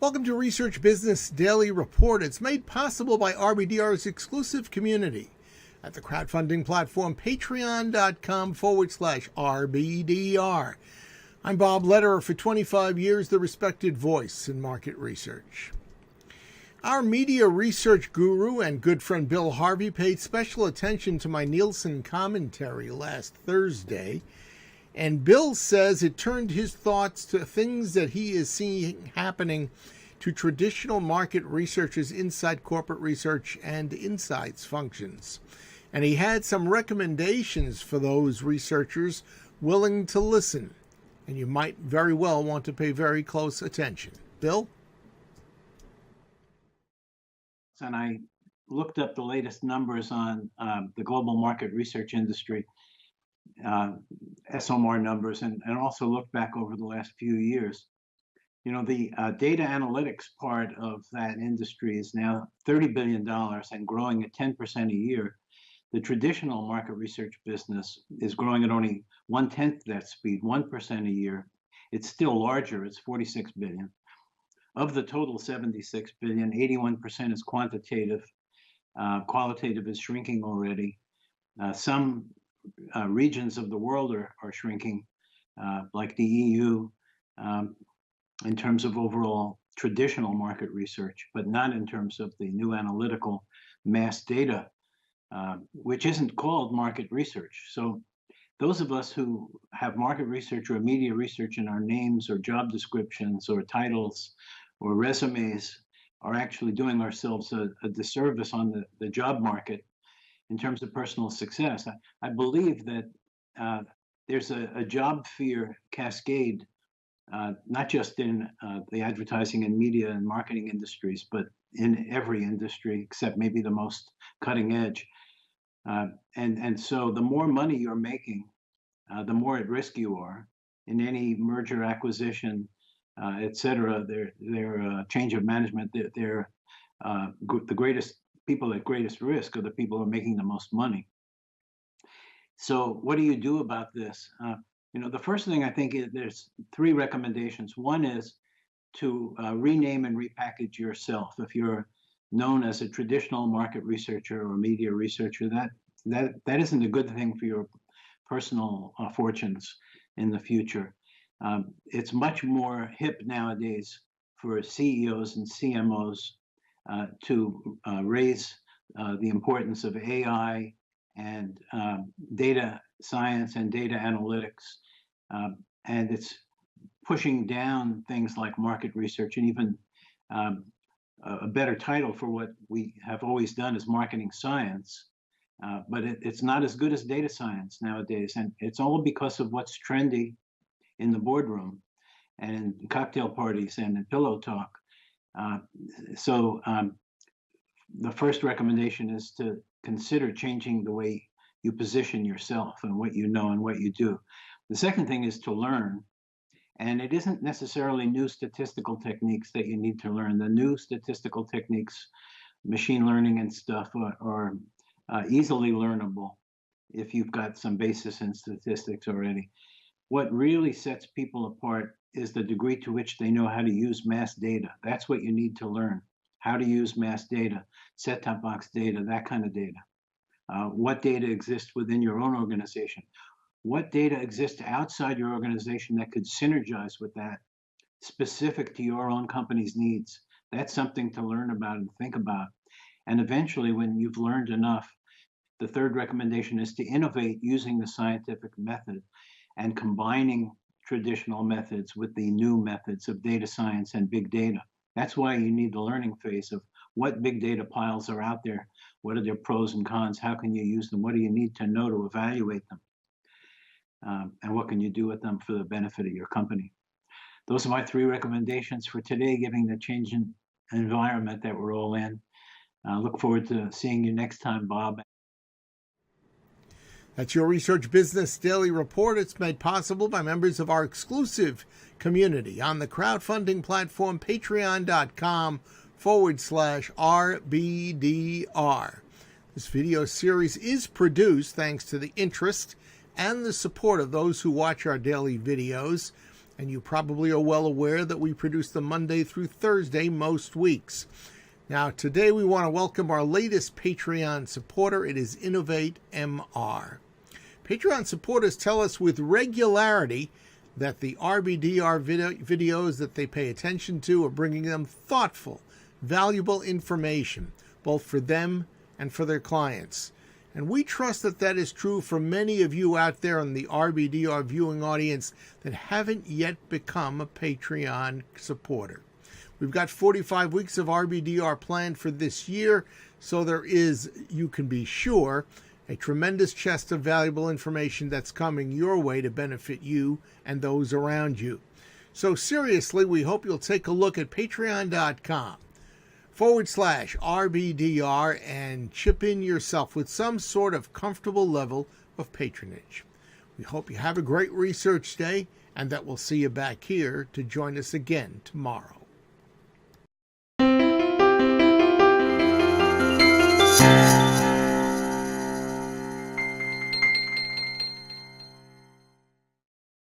Welcome to Research Business Daily Report. It's made possible by RBDR's exclusive community at the crowdfunding platform patreon.com/RBDR. I'm Bob Lederer, for 25 years the respected voice in market research. Our media research guru and good friend Bill Harvey paid special attention to my Nielsen commentary last Thursday, and Bill says it turned his thoughts to things that he is seeing happening to traditional market researchers inside corporate research and insights functions. And he had some recommendations for those researchers willing to listen. And you might very well want to pay very close attention. Bill? And I looked up the latest numbers on the global market research industry, SOMR numbers, and also looked back over the last few years. You know, the data analytics part of that industry is now $30 billion and growing at 10% a year. The traditional market research business is growing at only 1/10 that speed, 1% a year. It's still larger, it's 46 billion. Of the total 76 billion, 81% is quantitative. Qualitative is shrinking already. Some regions of the world are shrinking, like the EU, in terms of overall traditional market research, but not in terms of the new analytical mass data, which isn't called market research. So those of us who have market research or media research in our names or job descriptions or titles or resumes are actually doing ourselves a disservice on the job market in terms of personal success. I believe that there's a job fear cascade, not just in the advertising and media and marketing industries, but in every industry except maybe the most cutting edge. And so the more money you're making, the more at risk you are in any merger, acquisition, et cetera. Their change of management, they're the greatest people at greatest risk are the people who are making the most money. So what do you do about this? The first thing I think is there's three recommendations. One is to rename and repackage yourself. If you're known as a traditional market researcher or media researcher, that isn't a good thing for your personal fortunes in the future. It's much more hip nowadays for CEOs and CMOs to raise the importance of AI and data science and data analytics. And it's pushing down things like market research, and even a better title for what we have always done is marketing science. But it's not as good as data science nowadays. And it's all because of what's trendy in the boardroom and in cocktail parties and in pillow talk. So the first recommendation is to consider changing the way you position yourself and what you know and what you do. The second thing is to learn. And it isn't necessarily new statistical techniques that you need to learn. The new statistical techniques, machine learning and stuff, are easily learnable if you've got some basis in statistics already. What really sets people apart is the degree to which they know how to use mass data. That's what you need to learn, how to use mass data, set-top box data, that kind of data. What data exists within your own organization? What data exists outside your organization that could synergize with that, specific to your own company's needs? That's something to learn about and think about. And eventually, when you've learned enough, the third recommendation is to innovate using the scientific method and combining traditional methods with the new methods of data science and big data. That's why you need the learning phase of what big data piles are out there, what are their pros and cons, how can you use them, what do you need to know to evaluate them, and what can you do with them for the benefit of your company. Those are my three recommendations for today, given the changing environment that we're all in. Look forward to seeing you next time, Bob. That's your Research Business Daily Report. It's made possible by members of our exclusive community on the crowdfunding platform patreon.com/RBDR. This video series is produced thanks to the interest and the support of those who watch our daily videos. And you probably are well aware that we produce them Monday through Thursday most weeks. Now, today we want to welcome our latest Patreon supporter. It is Innovate MR. Patreon supporters tell us with regularity that the RBDR videos that they pay attention to are bringing them thoughtful, valuable information, both for them and for their clients. And we trust that that is true for many of you out there in the RBDR viewing audience that haven't yet become a Patreon supporter. We've got 45 weeks of RBDR planned for this year, so there is, you can be sure, a tremendous chest of valuable information that's coming your way to benefit you and those around you. So seriously, we hope you'll take a look at patreon.com/RBDR and chip in yourself with some sort of comfortable level of patronage. We hope you have a great research day and that we'll see you back here to join us again tomorrow.